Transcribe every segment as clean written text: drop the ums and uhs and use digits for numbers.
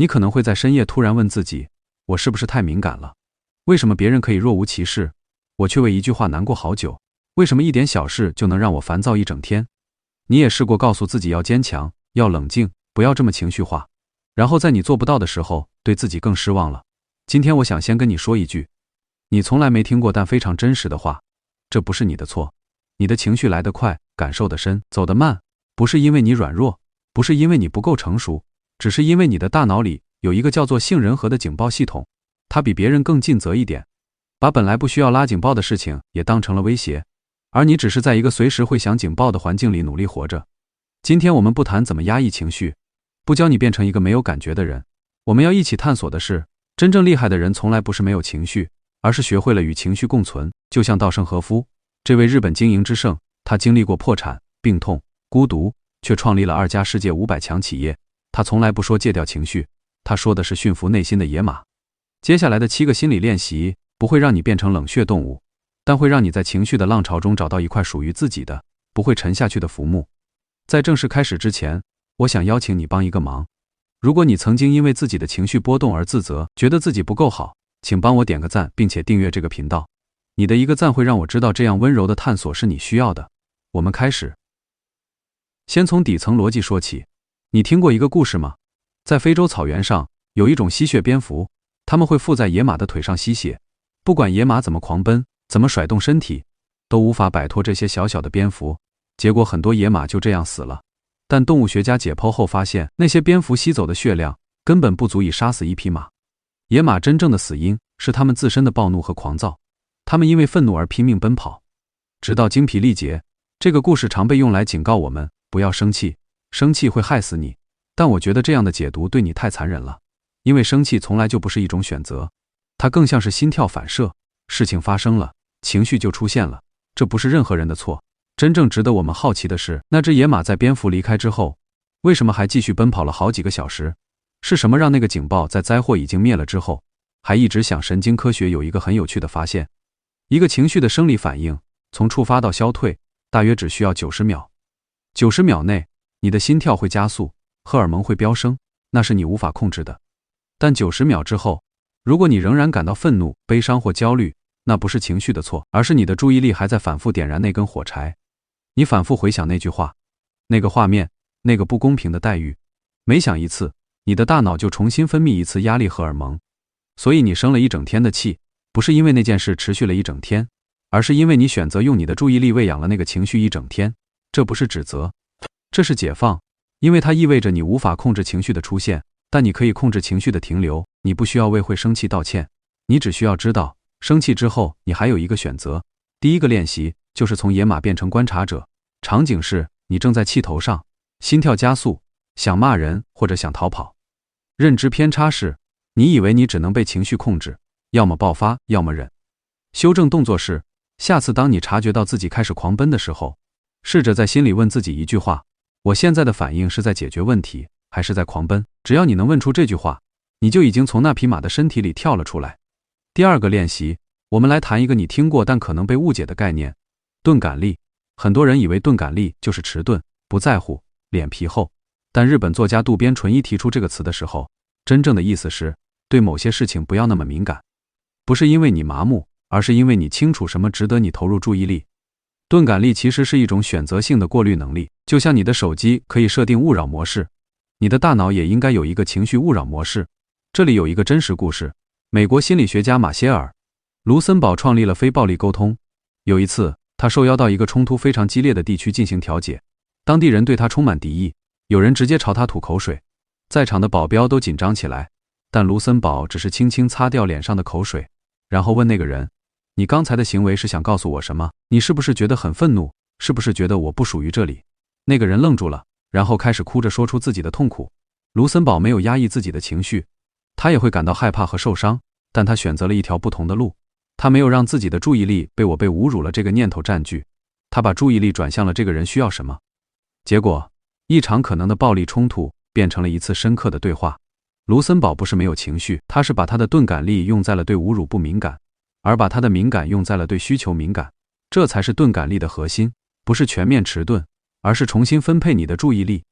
你可能会在深夜突然问自己，我是不是太敏感了？为什么别人可以若无其事，我却为一句话难过好久？为什么一点小事就能让我烦躁一整天？你也试过告诉自己要坚强，要冷静，不要这么情绪化，然后在你做不到的时候，对自己更失望了。今天我想先跟你说一句，你从来没听过但非常真实的话，这不是你的错。你的情绪来得快，感受得深，走得慢，不是因为你软弱，不是因为你不够成熟，只是因为你的大脑里有一个叫做杏仁核的警报系统，它比别人更尽责一点，把本来不需要拉警报的事情也当成了威胁，而你只是在一个随时会响警报的环境里努力活着。今天我们不谈怎么压抑情绪，不教你变成一个没有感觉的人，我们要一起探索的是，真正厉害的人从来不是没有情绪，而是学会了与情绪共存。就像稻盛和夫这位日本经营之圣，他经历过破产、病痛、孤独，却创立了2家世界500强企业。他从来不说戒掉情绪，他说的是驯服内心的野马。接下来的7个心理练习不会让你变成冷血动物，但会让你在情绪的浪潮中找到一块属于自己的，不会沉下去的浮木。在正式开始之前，我想邀请你帮一个忙。如果你曾经因为自己的情绪波动而自责，觉得自己不够好，请帮我点个赞，并且订阅这个频道。你的一个赞会让我知道这样温柔的探索是你需要的。我们开始。先从底层逻辑说起。你听过一个故事吗？在非洲草原上，有一种吸血蝙蝠，它们会附在野马的腿上吸血，不管野马怎么狂奔，怎么甩动身体，都无法摆脱这些小小的蝙蝠，结果很多野马就这样死了。但动物学家解剖后发现，那些蝙蝠吸走的血量根本不足以杀死一匹马。野马真正的死因是它们自身的暴怒和狂躁，它们因为愤怒而拼命奔跑，直到精疲力竭。这个故事常被用来警告我们，不要生气，生气会害死你。但我觉得这样的解读对你太残忍了，因为生气从来就不是一种选择，它更像是心跳反射，事情发生了，情绪就出现了，这不是任何人的错。真正值得我们好奇的是，那只野马在蝙蝠离开之后，为什么还继续奔跑了好几个小时？是什么让那个警报在灾祸已经灭了之后，还一直响？神经科学有一个很有趣的发现，一个情绪的生理反应从触发到消退，大约只需要90秒。90秒内，你的心跳会加速，荷尔蒙会飙升，那是你无法控制的。但90秒之后，如果你仍然感到愤怒、悲伤或焦虑，那不是情绪的错，而是你的注意力还在反复点燃那根火柴。你反复回想那句话，那个画面，那个不公平的待遇，每想一次，你的大脑就重新分泌一次压力荷尔蒙。所以你生了一整天的气，不是因为那件事持续了一整天，而是因为你选择用你的注意力喂养了那个情绪一整天。这不是指责，这是解放，因为它意味着你无法控制情绪的出现，但你可以控制情绪的停留。你不需要为会生气道歉，你只需要知道，生气之后你还有一个选择。第一个练习就是从野马变成观察者，场景是你正在气头上，心跳加速，想骂人或者想逃跑。认知偏差是，你以为你只能被情绪控制，要么爆发，要么忍。修正动作是，下次当你察觉到自己开始狂奔的时候，试着在心里问自己一句话，我现在的反应是在解决问题，还是在狂奔？只要你能问出这句话，你就已经从那匹马的身体里跳了出来。第二个练习，我们来谈一个你听过但可能被误解的概念，钝感力。很多人以为钝感力就是迟钝、不在乎、脸皮厚，但日本作家渡边淳一提出这个词的时候，真正的意思是，对某些事情不要那么敏感，不是因为你麻木，而是因为你清楚什么值得你投入注意力。钝感力其实是一种选择性的过滤能力，就像你的手机可以设定勿扰模式，你的大脑也应该有一个情绪勿扰模式。这里有一个真实故事，美国心理学家马歇尔·卢森堡创立了非暴力沟通。有一次，他受邀到一个冲突非常激烈的地区进行调解，当地人对他充满敌意，有人直接朝他吐口水，在场的保镖都紧张起来，但卢森堡只是轻轻擦掉脸上的口水，然后问那个人，你刚才的行为是想告诉我什么？你是不是觉得很愤怒？是不是觉得我不属于这里？那个人愣住了，然后开始哭着说出自己的痛苦。卢森堡没有压抑自己的情绪，他也会感到害怕和受伤，但他选择了一条不同的路。他没有让自己的注意力被我被侮辱了这个念头占据，他把注意力转向了这个人需要什么。结果，一场可能的暴力冲突变成了一次深刻的对话。卢森堡不是没有情绪，他是把他的钝感力用在了对侮辱不敏感，而把他的敏感用在了对需求敏感。这才是钝感力的核心，不是全面迟钝，而是重新分配你的注意力。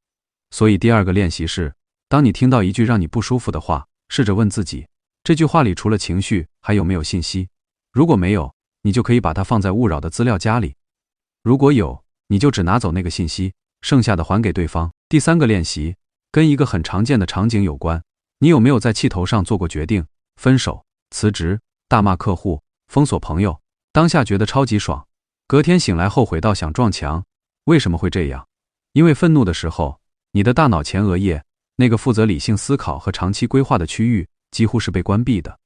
所以第二个练习是，当你听到一句让你不舒服的话，试着问自己，这句话里除了情绪，还有没有信息？如果没有，你就可以把它放在勿扰的资料夹里；如果有，你就只拿走那个信息，剩下的还给对方。第3个练习，跟一个很常见的场景有关。你有没有在气头上做过决定？分手、辞职、大骂客户、封锁朋友，当下觉得超级爽，隔天醒来后悔到想撞墙。为什么会这样？因为愤怒的时候，你的大脑前额叶，那个负责理性思考和长期规划的区域，几乎是被关闭的。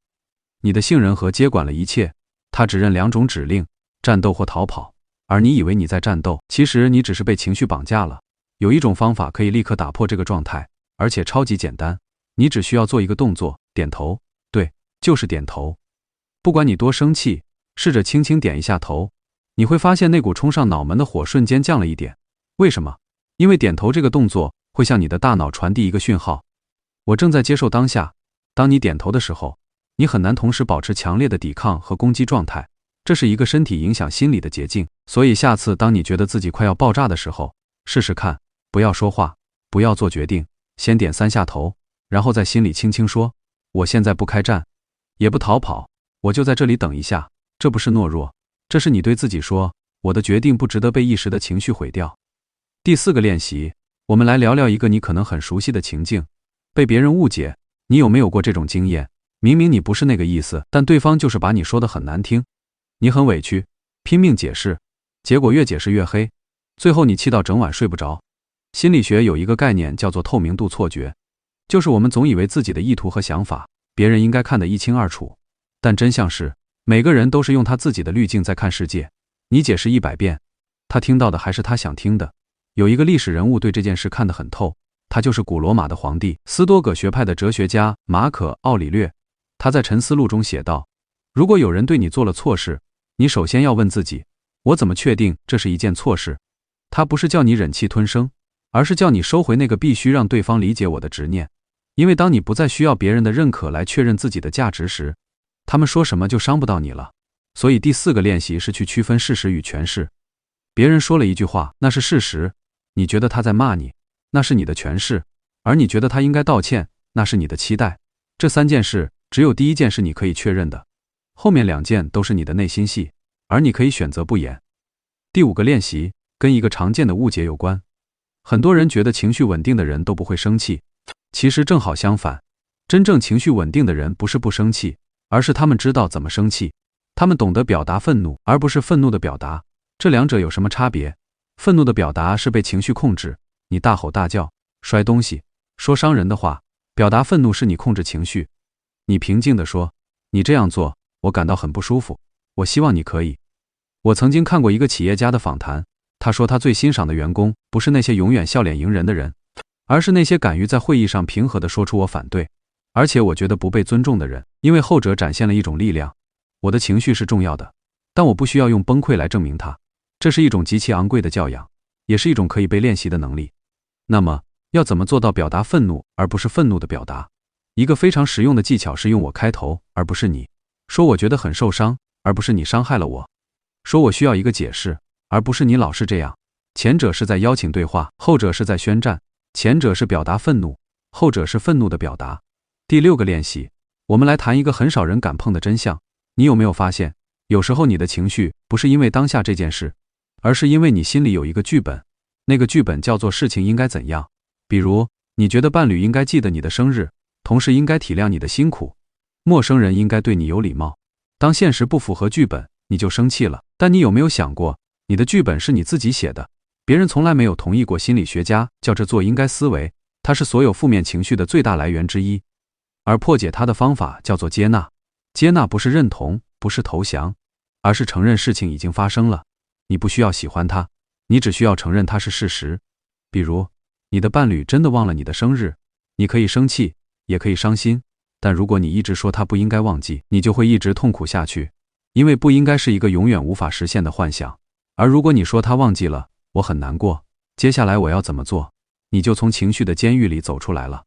你的杏仁核接管了一切，它只认2种指令，战斗或逃跑。而你以为你在战斗，其实你只是被情绪绑架了。有一种方法可以立刻打破这个状态，而且超级简单，你只需要做一个动作，点头。对，就是点头。不管你多生气，试着轻轻点一下头，你会发现那股冲上脑门的火瞬间降了一点。为什么？因为点头这个动作会向你的大脑传递一个讯号，我正在接受当下。当你点头的时候，你很难同时保持强烈的抵抗和攻击状态，这是一个身体影响心理的捷径。所以下次当你觉得自己快要爆炸的时候，试试看，不要说话，不要做决定，先点3下头，然后在心里轻轻说，我现在不开战，也不逃跑，我就在这里等一下。这不是懦弱，这是你对自己说，我的决定不值得被一时的情绪毁掉。第4个练习，我们来聊聊一个你可能很熟悉的情境，被别人误解。你有没有过这种经验？明明你不是那个意思，但对方就是把你说得很难听，你很委屈，拼命解释，结果越解释越黑，最后你气到整晚睡不着。心理学有一个概念叫做透明度错觉，就是我们总以为自己的意图和想法，别人应该看得一清二楚，但真相是，每个人都是用他自己的滤镜在看世界。你解释100遍，他听到的还是他想听的。有一个历史人物对这件事看得很透，他就是古罗马的皇帝，斯多葛学派的哲学家马可·奥里略。他在《沉思录》中写道，如果有人对你做了错事，你首先要问自己，我怎么确定这是一件错事？他不是叫你忍气吞声，而是叫你收回那个必须让对方理解我的执念。因为当你不再需要别人的认可来确认自己的价值时，他们说什么就伤不到你了。所以第4个练习是去区分事实与诠释。别人说了一句话，那是事实，你觉得他在骂你，那是你的诠释，而你觉得他应该道歉，那是你的期待。这3件事，只有第1件是你可以确认的，后面2件都是你的内心戏，而你可以选择不言。第5个练习，跟一个常见的误解有关。很多人觉得情绪稳定的人都不会生气，其实正好相反，真正情绪稳定的人不是不生气，而是他们知道怎么生气，他们懂得表达愤怒，而不是愤怒的表达。这2者有什么差别？愤怒的表达是被情绪控制，你大吼大叫、摔东西、说伤人的话，表达愤怒是你控制情绪。你平静地说，你这样做，我感到很不舒服，我希望你可以。我曾经看过一个企业家的访谈，他说他最欣赏的员工不是那些永远笑脸迎人的人，而是那些敢于在会议上平和地说出我反对，而且我觉得不被尊重的人，因为后者展现了一种力量。我的情绪是重要的，但我不需要用崩溃来证明它。这是一种极其昂贵的教养，也是一种可以被练习的能力。那么，要怎么做到表达愤怒而不是愤怒的表达？一个非常实用的技巧是用我开头，而不是你。说我觉得很受伤，而不是你伤害了我。说我需要一个解释，而不是你老是这样。前者是在邀请对话，后者是在宣战。前者是表达愤怒，后者是愤怒的表达。第6个练习，我们来谈一个很少人敢碰的真相。你有没有发现，有时候你的情绪不是因为当下这件事，而是因为你心里有一个剧本，那个剧本叫做事情应该怎样。比如，你觉得伴侣应该记得你的生日，同事应该体谅你的辛苦，陌生人应该对你有礼貌。当现实不符合剧本，你就生气了。但你有没有想过，你的剧本是你自己写的，别人从来没有同意过。心理学家叫这做应该思维，它是所有负面情绪的最大来源之一。而破解它的方法叫做接纳。接纳不是认同，不是投降，而是承认事情已经发生了。你不需要喜欢它，你只需要承认它是事实。比如，你的伴侣真的忘了你的生日，你可以生气，也可以伤心，但如果你一直说他不应该忘记，你就会一直痛苦下去，因为不应该是一个永远无法实现的幻想。而如果你说他忘记了，我很难过，接下来我要怎么做？你就从情绪的监狱里走出来了。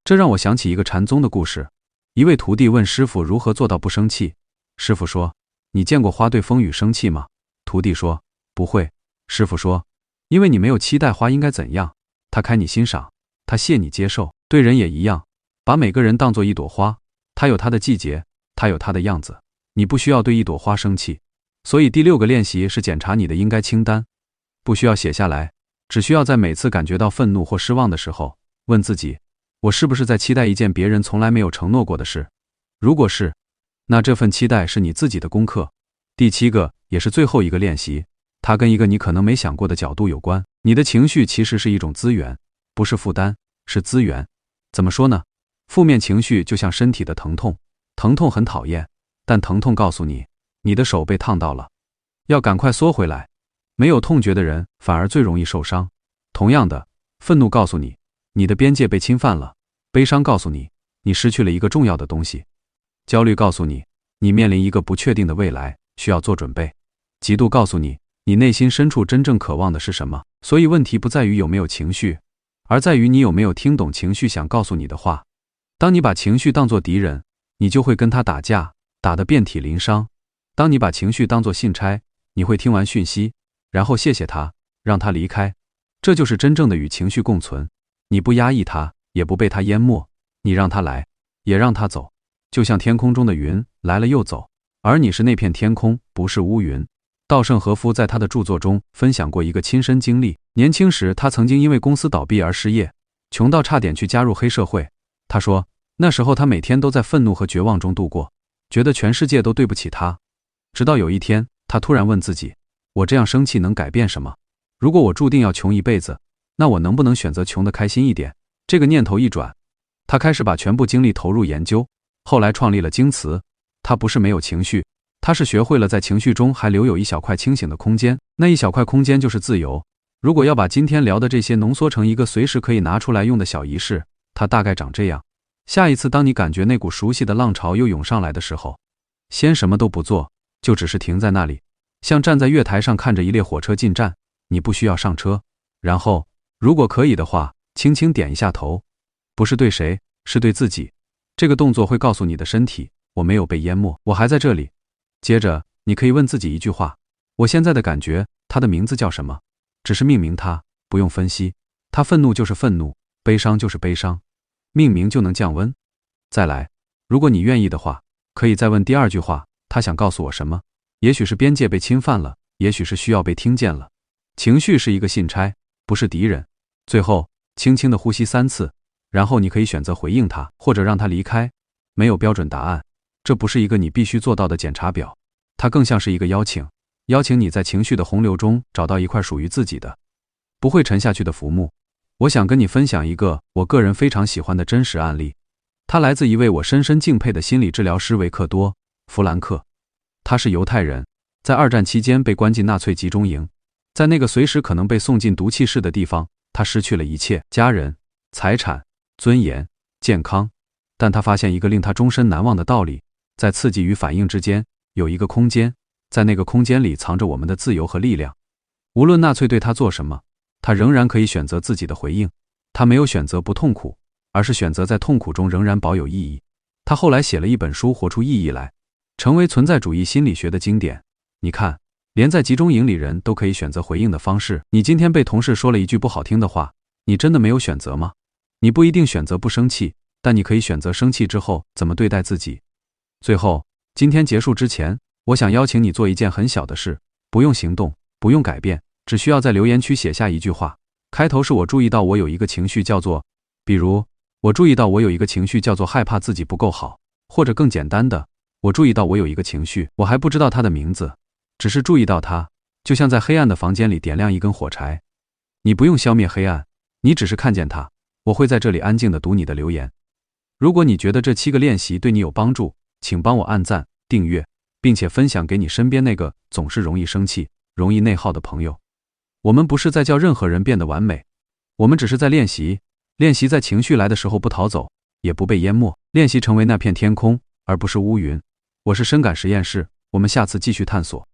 这让我想起一个禅宗的故事。一位徒弟问师傅如何做到不生气，师傅说，你见过花对风雨生气吗？徒弟说，不会。师傅说，因为你没有期待花应该怎样，他开你欣赏，他谢你接受。对人也一样，把每个人当作一朵花，它有它的季节，它有它的样子，你不需要对一朵花生气。所以第6个练习是检查你的应该清单，不需要写下来，只需要在每次感觉到愤怒或失望的时候，问自己，我是不是在期待一件别人从来没有承诺过的事？如果是，那这份期待是你自己的功课。第7个也是最后一个练习，它跟一个你可能没想过的角度有关。你的情绪其实是一种资源，不是负担，是资源。怎么说呢？负面情绪就像身体的疼痛，疼痛很讨厌，但疼痛告诉你，你的手被烫到了，要赶快缩回来。没有痛觉的人反而最容易受伤。同样的，愤怒告诉你，你的边界被侵犯了；悲伤告诉你，你失去了一个重要的东西；焦虑告诉你，你面临一个不确定的未来，需要做准备；嫉妒告诉你，你内心深处真正渴望的是什么。所以问题不在于有没有情绪，而在于你有没有听懂情绪想告诉你的话。当你把情绪当作敌人，你就会跟他打架，打得遍体鳞伤。当你把情绪当作信差，你会听完讯息，然后谢谢他，让他离开。这就是真正的与情绪共存。你不压抑它，也不被它淹没，你让它来，也让它走。就像天空中的云，来了又走，而你是那片天空，不是乌云。稻盛和夫在他的著作中分享过一个亲身经历。年轻时，他曾经因为公司倒闭而失业，穷到差点去加入黑社会。他说，那时候他每天都在愤怒和绝望中度过，觉得全世界都对不起他。直到有一天，他突然问自己，我这样生气能改变什么？如果我注定要穷一辈子，那我能不能选择穷得开心一点？这个念头一转，他开始把全部精力投入研究，后来创立了京瓷。他不是没有情绪，他是学会了在情绪中还留有一小块清醒的空间，那一小块空间就是自由。如果要把今天聊的这些浓缩成一个随时可以拿出来用的小仪式，它大概长这样。下一次当你感觉那股熟悉的浪潮又涌上来的时候，先什么都不做，就只是停在那里，像站在月台上看着一列火车进站，你不需要上车。然后，如果可以的话，轻轻点一下头，不是对谁，是对自己。这个动作会告诉你的身体，我没有被淹没，我还在这里。接着，你可以问自己一句话，我现在的感觉，它的名字叫什么？只是命名它，不用分析。它愤怒就是愤怒，悲伤就是悲伤，命名就能降温。再来，如果你愿意的话，可以再问第2句话，他想告诉我什么？也许是边界被侵犯了，也许是需要被听见了。情绪是一个信差，不是敌人。最后，轻轻地呼吸3次，然后你可以选择回应他，或者让他离开。没有标准答案，这不是一个你必须做到的检查表，它更像是一个邀请，邀请你在情绪的洪流中找到一块属于自己的，不会沉下去的浮木。我想跟你分享一个我个人非常喜欢的真实案例，它来自一位我深深敬佩的心理治疗师维克多·弗兰克。他是犹太人，在2战期间被关进纳粹集中营，在那个随时可能被送进毒气室的地方，他失去了一切，家人、财产、尊严、健康。但他发现一个令他终身难忘的道理，在刺激与反应之间有一个空间，在那个空间里藏着我们的自由和力量。无论纳粹对他做什么，他仍然可以选择自己的回应。他没有选择不痛苦，而是选择在痛苦中仍然保有意义。他后来写了一本书《活出意义来》，成为存在主义心理学的经典。你看，连在集中营里人都可以选择回应的方式。你今天被同事说了一句不好听的话，你真的没有选择吗？你不一定选择不生气，但你可以选择生气之后怎么对待自己。最后，今天结束之前，我想邀请你做一件很小的事，不用行动，不用改变，只需要在留言区写下一句话，开头是我注意到我有一个情绪叫做，比如，我注意到我有一个情绪叫做害怕自己不够好，或者更简单的，我注意到我有一个情绪，我还不知道它的名字，只是注意到它，就像在黑暗的房间里点亮一根火柴。你不用消灭黑暗，你只是看见它。我会在这里安静地读你的留言。如果你觉得这7个练习对你有帮助，请帮我按赞、订阅，并且分享给你身边那个总是容易生气、容易内耗的朋友。我们不是在叫任何人变得完美，我们只是在练习在情绪来的时候不逃走，也不被淹没，练习成为那片天空，而不是乌云。我是深感实验室，我们下次继续探索。